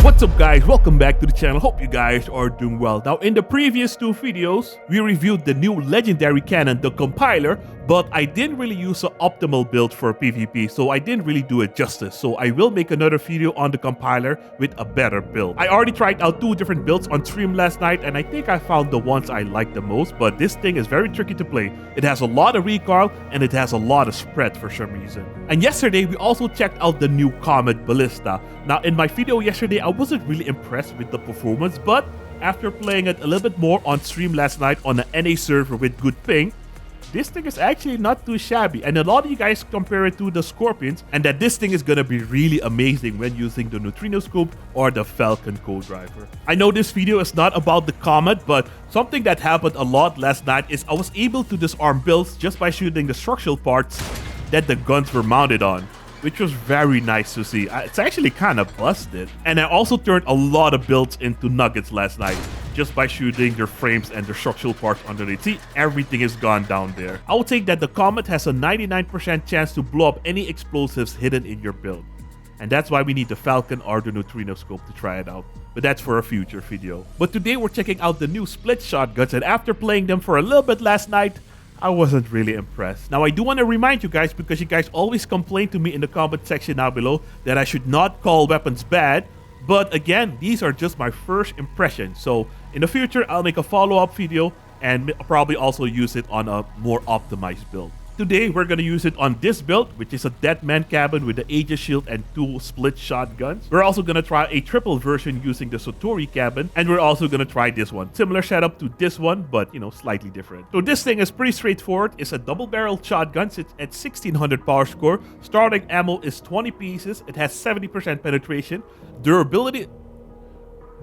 What's up guys, welcome back to the channel. Hope you guys are doing well. Now in the previous two videos, we reviewed the new legendary cannon, the compiler, but I didn't really use an optimal build for PvP, so I didn't really do it justice. So I will make another video on the compiler with a better build. I already tried out two different builds on stream last night and I think I found the ones I like the most, but this thing is very tricky to play. It has a lot of recoil and it has a lot of spread for some reason. And yesterday we also checked out the new Comet Ballista. Now in my video yesterday I wasn't really impressed with the performance, but after playing it a little bit more on stream last night on an NA server with good ping, this thing is actually not too shabby, and a lot of you guys compare it to the Scorpions and that this thing is gonna be really amazing when using the Neutrino Scope or the Falcon co-driver. I know this video is not about the Comet, but something that happened a lot last night is I was able to disarm builds just by shooting the structural parts that the guns were mounted on, which was very nice to see. It's actually kind of busted. And I also turned a lot of builds into nuggets last night just by shooting their frames and their structural parts underneath. See, everything is gone down there. I would say that the Comet has a 99% chance to blow up any explosives hidden in your build. And that's why we need the Falcon or the Neutrino Scope to try it out. But that's for a future video. But today we're checking out the new split shotguns, and after playing them for a little bit last night, I wasn't really impressed. Now I do want to remind you guys, because you guys always complain to me in the comment section down below that I should not call weapons bad. But again, these are just my first impressions. So in the future, I'll make a follow-up video and probably also use it on a more optimized build. Today, we're going to use it on this build, which is a Deadman cabin with the Aegis shield and two split shotguns. We're also going to try a triple version using the Satori cabin, and we're also going to try this one. Similar setup to this one, but, you know, slightly different. So this thing is pretty straightforward. It's a double-barreled shotgun. It's at 1600 power score. Starting ammo is 20 pieces. It has 70% penetration. Durability...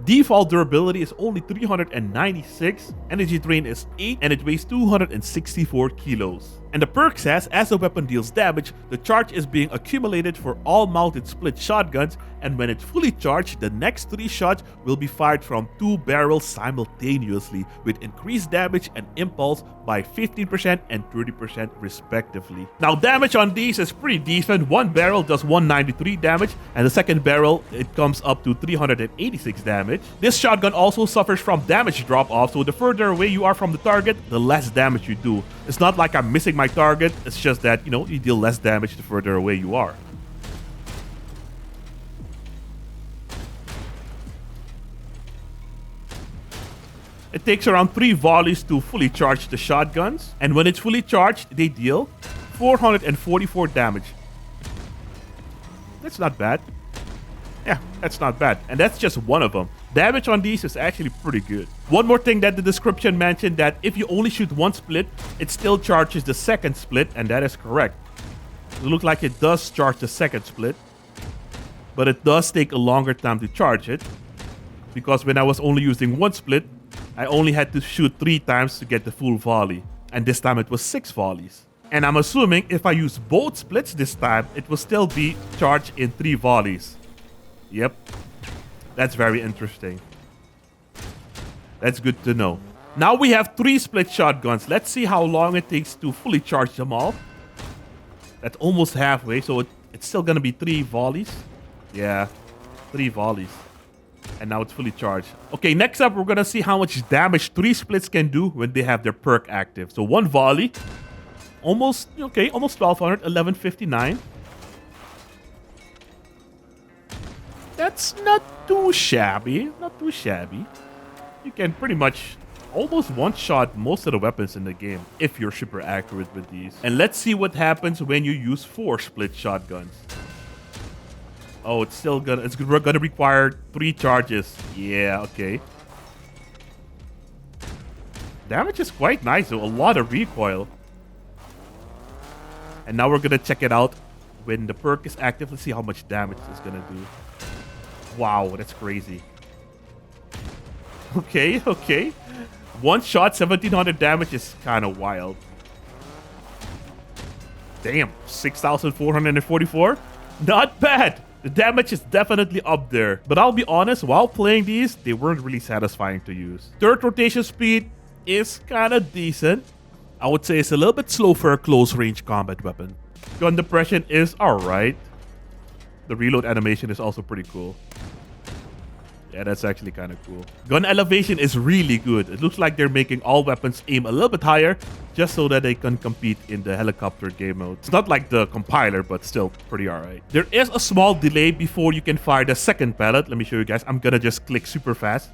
Default durability is only 396, energy drain is 8, and it weighs 264 kilos. And the perk says, as the weapon deals damage, the charge is being accumulated for all mounted split shotguns, and when it's fully charged, the next 3 shots will be fired from 2 barrels simultaneously, with increased damage and impulse by 15% and 30% respectively. Now damage on these is pretty decent. One barrel does 193 damage, and the second barrel, it comes up to 386 damage. This shotgun also suffers from damage drop-off, so the further away you are from the target, the less damage you do. It's not like I'm missing my target, it's just that, you know, you deal less damage the further away you are. It takes around 3 volleys to fully charge the shotguns, and when it's fully charged, they deal 444 damage. That's not bad. Yeah, that's not bad. And that's just one of them. Damage on these is actually pretty good. One more thing that the description mentioned, that if you only shoot one split, it still charges the second split, and that is correct. It looks like it does charge the second split, but it does take a longer time to charge it, because when I was only using one split, I only had to shoot 3 times to get the full volley, and this time it was 6 volleys. And I'm assuming if I use both splits this time, it will still be charged in 3 volleys. Yep. That's very interesting. That's good to know. Now we have 3 split shotguns. Let's see how long it takes to fully charge them all. That's almost halfway, so it's still gonna be 3 volleys. Yeah, 3 volleys. And now it's fully charged. Okay, next up, we're gonna see how much damage 3 splits can do when they have their perk active. So 1 volley, almost 1200, 1159. That's not too shabby, not too shabby. You can pretty much almost one-shot most of the weapons in the game if you're super accurate with these. And let's see what happens when you use 4 split shotguns. Oh, it's gonna require 3 charges. Yeah, okay. Damage is quite nice, though. A lot of recoil. And now we're gonna check it out when the perk is active. Let's see how much damage it's gonna do. Wow, that's crazy. Okay. One shot, 1700 damage is kind of wild. Damn, 6,444? Not bad. The damage is definitely up there. But I'll be honest, while playing these, they weren't really satisfying to use. Third rotation speed is kind of decent. I would say it's a little bit slow for a close range combat weapon. Gun depression is alright. The reload animation is also pretty cool. Yeah, that's actually kind of cool. Gun elevation is really good. It looks like they're making all weapons aim a little bit higher just so that they can compete in the helicopter game mode. It's not like the compiler, but still pretty alright. There is a small delay before you can fire the second pellet. Let me show you guys. I'm gonna just click super fast.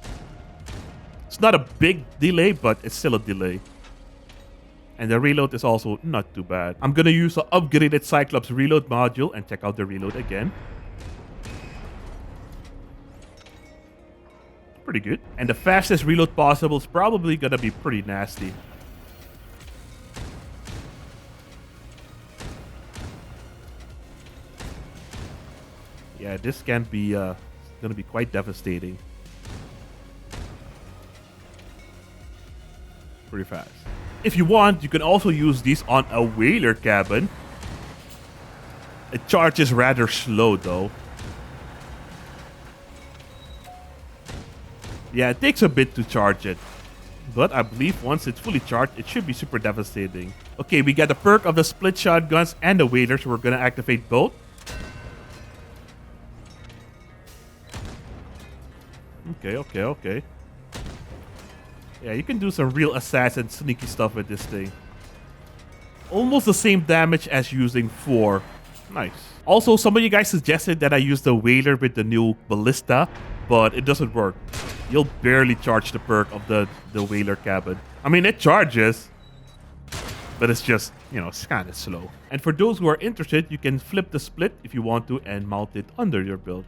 It's not a big delay, but it's still a delay. And the reload is also not too bad. I'm gonna use the upgraded Cyclops reload module and check out the reload again. Pretty good. And the fastest reload possible is probably gonna be pretty nasty. Yeah, this can be gonna be quite devastating. Pretty fast. If you want, you can also use these on a whaler cabin. It charges rather slow though. Yeah, it takes a bit to charge it. But I believe once it's fully charged, it should be super devastating. Okay, we got the perk of the split shotguns and the whalers. We're gonna activate both. Okay. Yeah, you can do some real assassin sneaky stuff with this thing. Almost the same damage as using 4. Nice. Also, some of you guys suggested that I use the whaler with the new ballista, but it doesn't work. You'll barely charge the perk of the whaler cabin. I mean, it charges, but it's just, you know, it's kind of slow. And for those who are interested, you can flip the split if you want to and mount it under your build.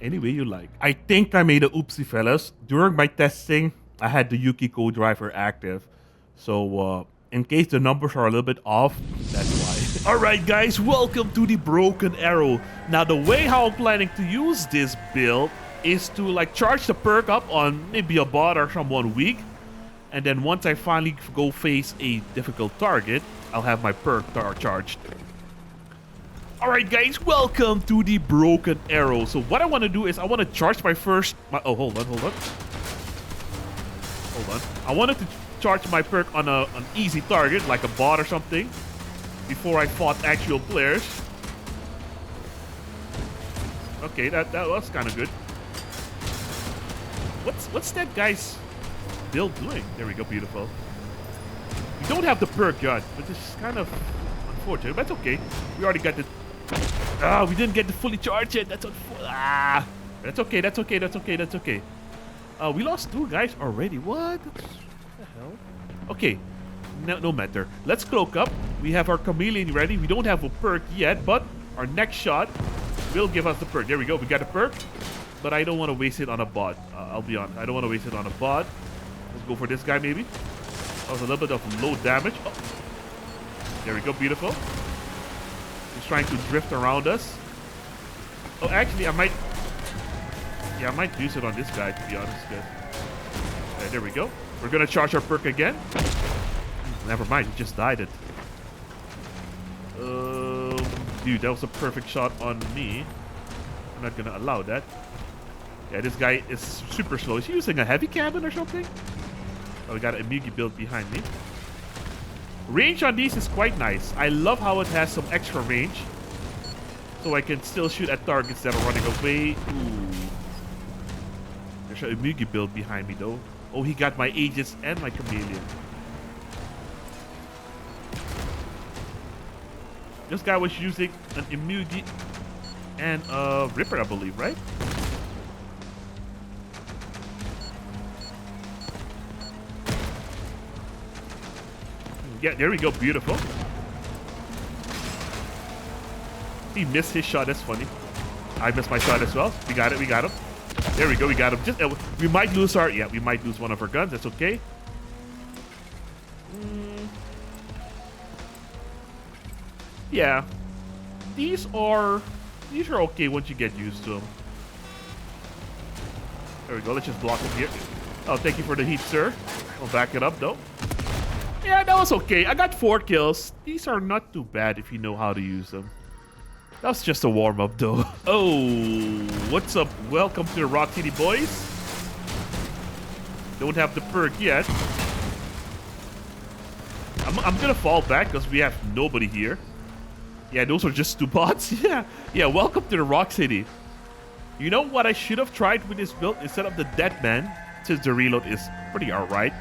Any way you like. I think I made a oopsie, fellas. During my testing, I had the Yuki co-driver active. So, in case the numbers are a little bit off, that's why. Alright guys, welcome to the Broken Arrow. Now the way how I'm planning to use this build is to like charge the perk up on maybe a bot or someone weak. And then once I finally go face a difficult target, I'll have my perk charged. Alright guys, welcome to the Broken Arrow. So what I want to do is I want to charge my first... oh, hold on. I wanted to charge my perk on an easy target, like a bot or something, before I fought actual players. Okay, that was kind of good. What's that guy's build doing? There we go, beautiful. We don't have the perk yet, which is kind of unfortunate, but that's okay. We already got the... Ah, we didn't get to fully charge it. That's okay. We lost 2 guys already. What the hell? Okay, no matter. Let's cloak up. We have our chameleon ready. We don't have a perk yet, but our next shot will give us the perk. There we go. We got a perk, but I don't want to waste it on a bot. I'll be honest. I don't want to waste it on a bot. Let's go for this guy maybe. That was a little bit of low damage. Oh. There we go. Beautiful. He's trying to drift around us. Oh, actually, I might use it on this guy, to be honest. Okay, there we go. We're gonna charge our perk again. Never mind, he just died it. Dude, that was a perfect shot on me. I'm not gonna allow that. Yeah, this guy is super slow. Is he using a heavy cabin or something? Oh, we got a Mugi build behind me. Range on these is quite nice. I love how it has some extra range, so I can still shoot at targets that are running away. Ooh. There's a Mugi build behind me though. Oh, he got my Aegis and my Chameleon. This guy was using an Imugi and a Ripper, I believe, right? Yeah, there we go. Beautiful. He missed his shot. That's funny. I missed my shot as well. We got it. We got him. There we go. We got him. Just we might lose our... Yeah, we might lose one of our guns. That's okay. Yeah. These are okay once you get used to them. There we go. Let's just block him here. Oh, thank you for the heat, sir. I'll back it up, though. Yeah, that was okay. I got 4 kills. These are not too bad if you know how to use them. That was just a warm-up, though. Oh, what's up? Welcome to the Rock City, boys. Don't have the perk yet. I'm gonna fall back because we have nobody here. Yeah, those are just 2 bots. Yeah, welcome to the Rock City. You know what I should have tried with this build instead of the Deadman, since the reload is pretty alright.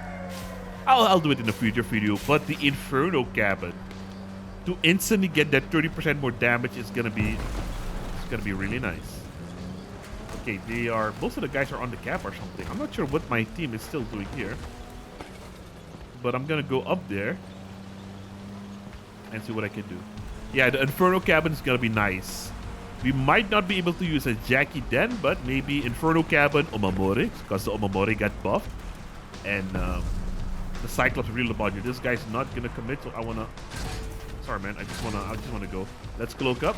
I'll do it in a future video, but the Inferno Cabin to instantly get that 30% more damage is gonna be really nice. Okay, most of the guys are on the cap or something. I'm not sure what my team is still doing here, but I'm gonna go up there and see what I can do. Yeah, the Inferno Cabin is gonna be nice. We might not be able to use a Jackie Den, but maybe Inferno Cabin, Omamori, because the Omamori got buffed, and the Cyclops real on you. This guy's not gonna commit, so I wanna. Sorry, man. I just wanna go. Let's cloak up.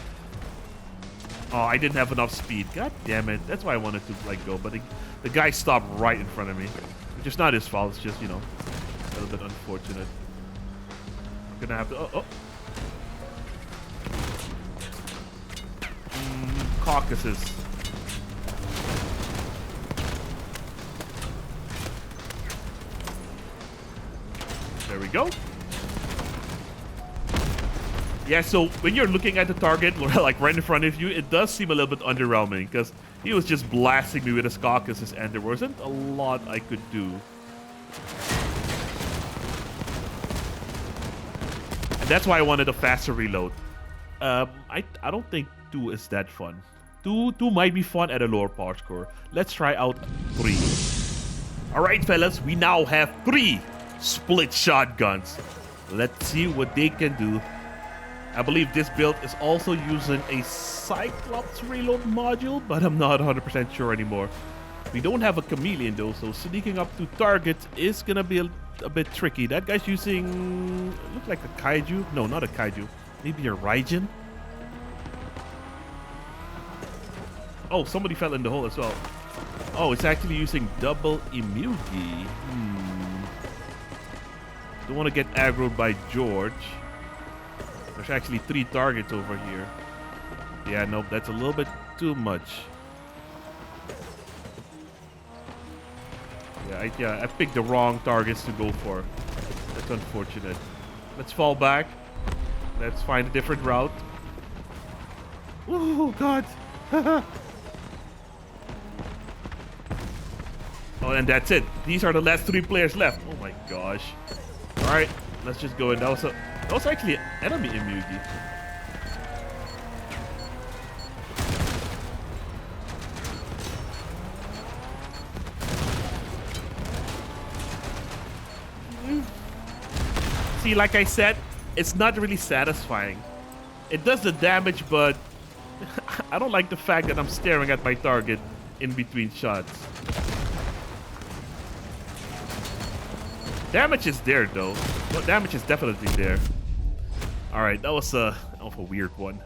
Oh, I didn't have enough speed. God damn it. That's why I wanted to like go, but the guy stopped right in front of me, which is not his fault. It's just, you know, a little bit unfortunate. I'm gonna have to. Caucasus. There we go. Yeah, so when you're looking at the target, like right in front of you, it does seem a little bit underwhelming because he was just blasting me with his Caucasus and there wasn't a lot I could do. And that's why I wanted a faster reload. I don't think 2 is that fun. 2 might be fun at a lower power score. Let's try out 3. Alright, fellas, we now have 3 split shotguns. Let's see what they can do. I believe this build is also using a Cyclops reload module, but I'm not 100% sure anymore. We don't have a chameleon though, so sneaking up to targets is gonna be a bit tricky. That guy's using, looks like a kaiju. No, not a kaiju. Maybe a Raijin. Oh, somebody fell in the hole as well. Oh, it's actually using double Imugi. Don't want to get aggroed by George. There's actually 3 targets over here. Yeah, nope, that's a little bit too much. Yeah, I picked the wrong targets to go for. That's unfortunate. Let's fall back. Let's find a different route. Oh, God. Oh, and that's it. These are the last 3 players left. Oh, my gosh. All right, let's just go in. That was actually an enemy Imugi. See, like I said, it's not really satisfying. It does the damage, but I don't like the fact that I'm staring at my target in between shots. Damage is there, though. No, damage is definitely there. Alright, that was a weird one.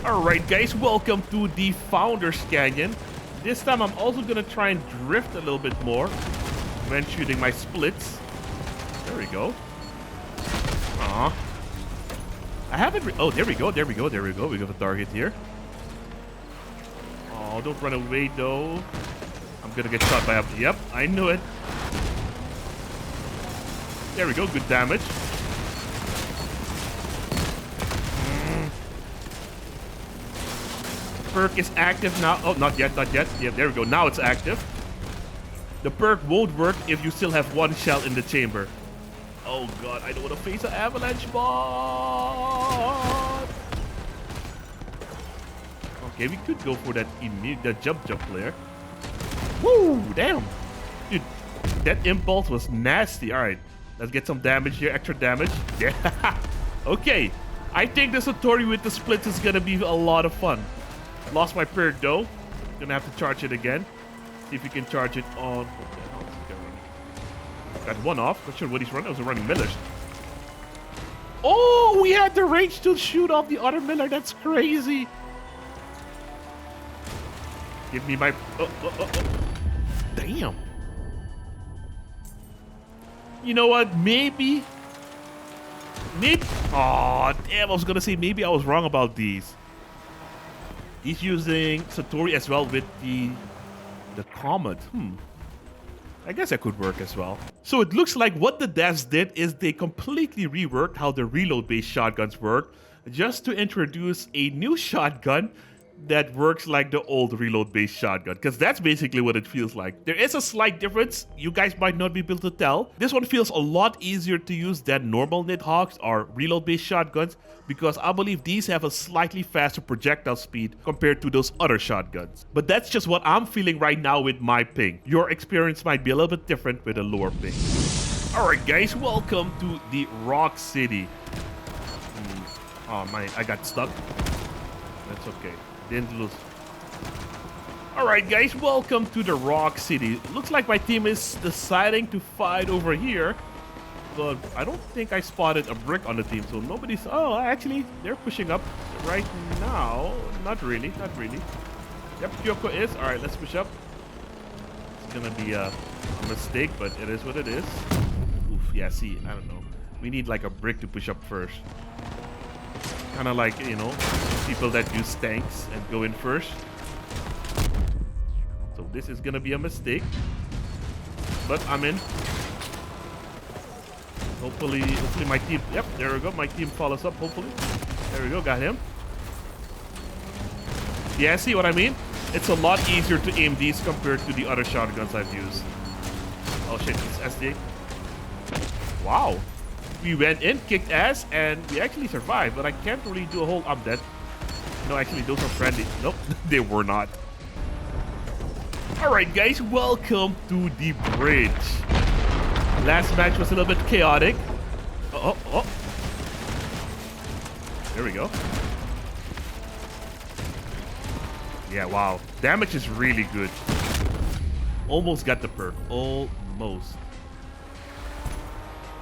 Alright, guys, welcome to the Founders Canyon. This time I'm also gonna try and drift a little bit more when shooting my splits. There we go. Aw. I haven't. Oh, there we go. There we go. There we go. We got a target here. Oh, don't run away, though. I'm gonna get shot by a... Yep, I knew it. There we go. Good damage. Perk is active now. Oh, not yet. Not yet. Yeah, there we go. Now it's active. The perk won't work if you still have 1 shell in the chamber. Oh god, I don't want to face an avalanche bot. Okay, we could go for that jump player. Woo, damn. Dude, that impulse was nasty. Alright, let's get some damage here, extra damage. Yeah. Okay, I think the Satori with the splits is gonna be a lot of fun. Lost my perk though. Gonna have to charge it again. See if we can charge it on. What the hell is he going? Got 1 off. Not sure what he's running. I was running millers. Oh, we had the range to shoot off the other miller. That's crazy. Give me my. Damn. You know what? Maybe. Oh, damn. I was gonna say maybe I was wrong about these. He's using Satori as well with the Comet. I guess that could work as well. So it looks like what the devs did is they completely reworked how the reload-based shotguns work. just to introduce a new shotgun that works like the old reload-based shotgun, because that's basically what it feels like. There is a slight difference. You guys might not be able to tell. This one feels a lot easier to use than normal Nidhogg's or reload-based shotguns, because I believe these have a slightly faster projectile speed compared to those other shotguns. But that's just what I'm feeling right now with my ping. Your experience might be a little bit different with a lower ping. Alright guys, welcome to the Rock City. Oh man, I got stuck. That's okay. Didn't lose. Alright guys, welcome to the Rock City. Looks like my team is deciding to fight over here. But I don't think I spotted a brick on the team, so nobody's... Oh, actually, they're pushing up right now. Not really, not really. Yep, Kyoko is. Alright, let's push up. It's gonna be a mistake, but it is what it is. Oof, yeah, see, I don't know. We need like a brick to push up first. Kind of like, you know, people that use tanks and go in first. So this is gonna be a mistake, but I'm in. Hopefully my team, yep, there we go, my team follows up, hopefully. There we go, got him. Yeah, see what I mean? It's a lot easier to aim these compared to the other shotguns I've used. Oh shit, it's SDA. Wow. We went in, kicked ass, and we actually survived, but I can't really do a whole... I'm dead. No, actually, those are friendly. Nope, they were not. Alright, guys, welcome to the bridge. Last match was a little bit chaotic. Oh. There we go. Yeah, wow. Damage is really good. Almost got the perk. Almost.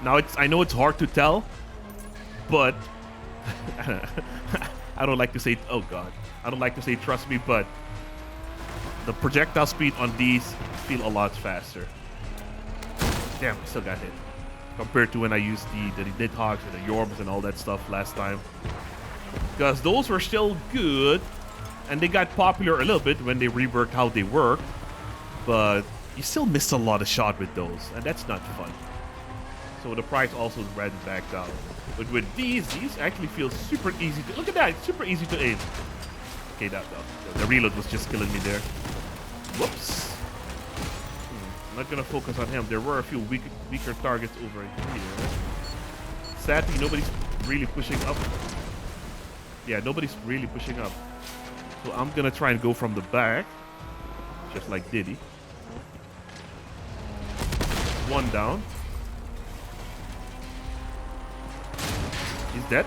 Now, I know it's hard to tell, but I don't like to say, oh god, I don't like to say trust me, but the projectile speed on these feel a lot faster. Damn, I still got hit. Compared to when I used the Nidhogg's and the Yorms and all that stuff last time. Because those were still good, and they got popular a little bit when they reworked how they work, but you still miss a lot of shot with those, and that's not fun. So the price also ran back down. But with these actually feel super easy to... Look at that, it's super easy to aim. Okay, the reload was just killing me there. Whoops. I'm not gonna focus on him. There were a few weaker targets over here. Sadly, nobody's really pushing up. Yeah, nobody's really pushing up. So I'm gonna try and go from the back. Just like Diddy. One down. He's dead.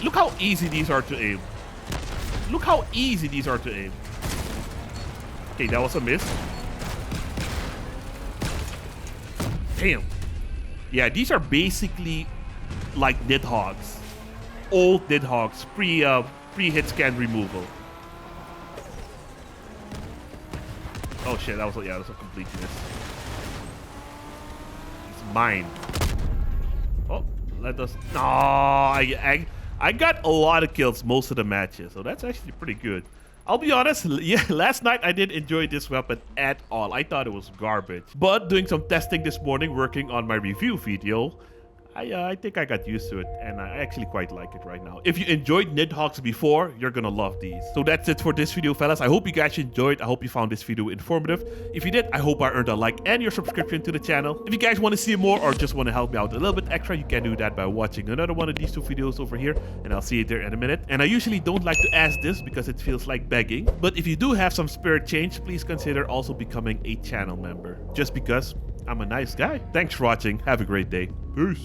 Look how easy these are to aim. Look how easy these are to aim. Okay, that was a miss. Damn. Yeah, these are basically like Nidhogg's. Old Nidhogg's, pre-hit scan removal. Oh shit, that was a complete miss. It's mine. Oh, let us... No, I got a lot of kills most of the matches, so that's actually pretty good. I'll be honest, yeah, last night I didn't enjoy this weapon at all. I thought it was garbage. But doing some testing this morning, working on my review video, I think I got used to it, and I actually quite like it right now. If you enjoyed Nidhogg's before, you're gonna love these. So that's it for this video, fellas. I hope you guys enjoyed. I hope you found this video informative. If you did, I hope I earned a like and your subscription to the channel. If you guys want to see more or just want to help me out a little bit extra, you can do that by watching another one of these two videos over here, and I'll see you there in a minute. And I usually don't like to ask this because it feels like begging, but if you do have some spare change, please consider also becoming a channel member. Just because I'm a nice guy. Thanks for watching. Have a great day. Peace.